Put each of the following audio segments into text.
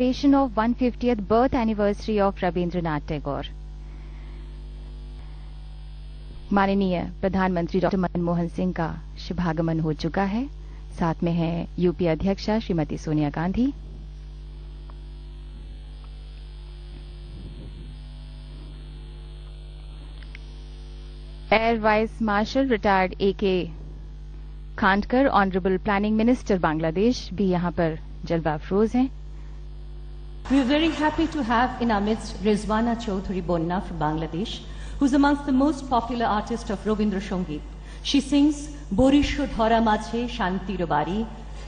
celebration of 150th birth anniversary of Rabindranath Tagore. माननीय प्रधानमंत्री doctor Manmohan Singh का शुभागमन हो चुका है। साथ में है यूपी अध्यक्षा Shrimati Sonia Gandhi. Air vice marshal retired A K. Khandker honourable planning minister Bangladesh भी यहां पर जलवा अफरोज हैं। We are very happy to have in our midst Rizwana Chaudhary Bonna from Bangladesh, who is amongst the most popular artists of Rabindra Sangeet. She sings Borisho Dhara Mache Shantir Bari.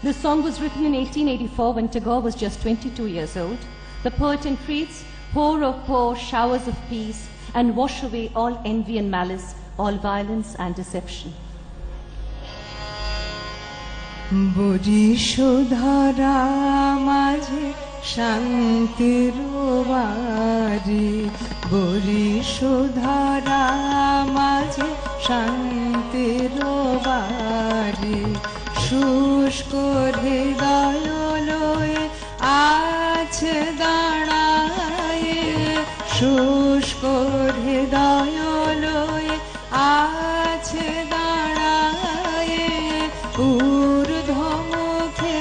This song was written in 1884 when Tagore was just 22 years old. The poet entreats, pour, oh pour, showers of peace, and wash away all envy and malice, all violence and deception. Borisho Dhara Mache শান্তির বাড়ি বরিশো ধারা মাঝে শান্তির বাড়ি শুষ্ক হৃদয় লয়ে আছে দাঁড়ায় শুষ্ক হৃদয় লয়ে আছে দাঁড়ায় ঊর্ধ্বমুখে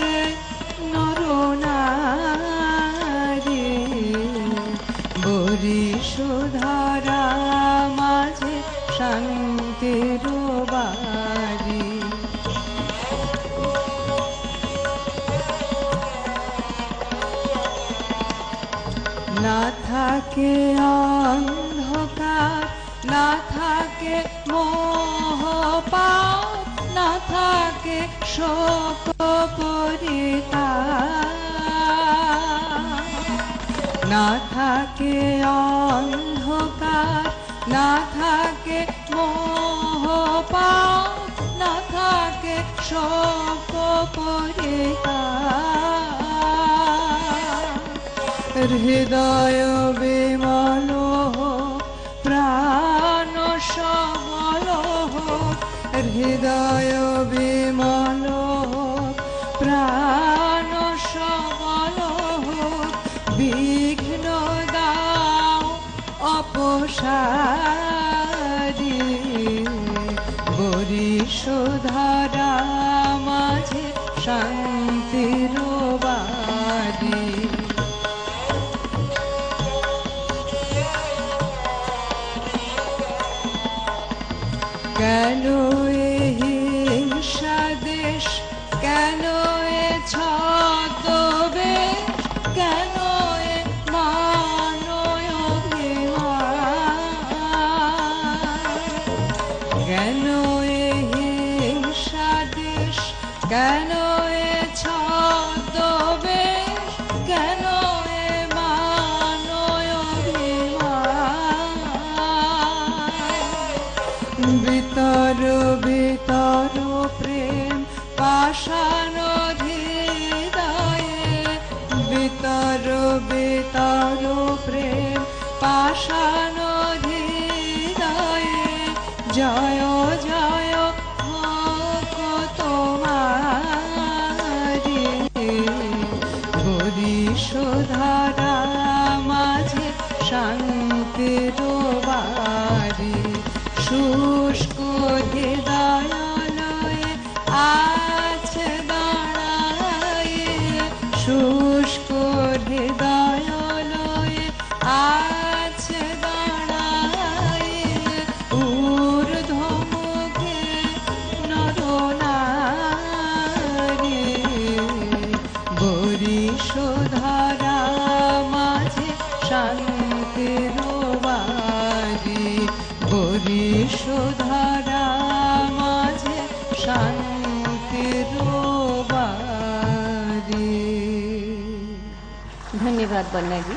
বরিশো ধারা মাঝে শান্তির বাড়ি না থাকে অন্ধকার না থাকে মোহপাপ না থাকে শোক পরিতাপ না থাকে অন্ধকার না থাকে মোহপাপ না থাকে শোক পরিতাপ হৃদয় বিমল প্রাণ সবল হৃদয় বিমল প্রাণ সবল বিঘ্ন দাও অপসারি বরিশো ধারা মাঝে শান্তির বাড়ি কেন এ হিংসা দেশ কেন এ ছদ্মবেশ কেন এ মানয় কেন এ হিংসা দেশ কেন এ ছদ্মবেশ কেন এ মানয় বিতর বিতর প্রেম পাষাণ হৃদয়ে বিতর বিতর প্রেম পাষাণ হৃদয়ে জয় জয় হোক তোমারি বরিশো ধারা মাঝে শান্তির বাড়ি শুষ্ক হৃদয় লয়ে আছে দাঁড়ায় শুষ্ক হৃদয় লয়ে আছে দাঁড়ায় ঊর্ধ্বমুখে নরনারী বরিশো ধারা মাঝে শান্তির বাড়ি বরিশো ধারা মাঝে শান্তির বাড়ি। धन्यवाद बन्ना जी।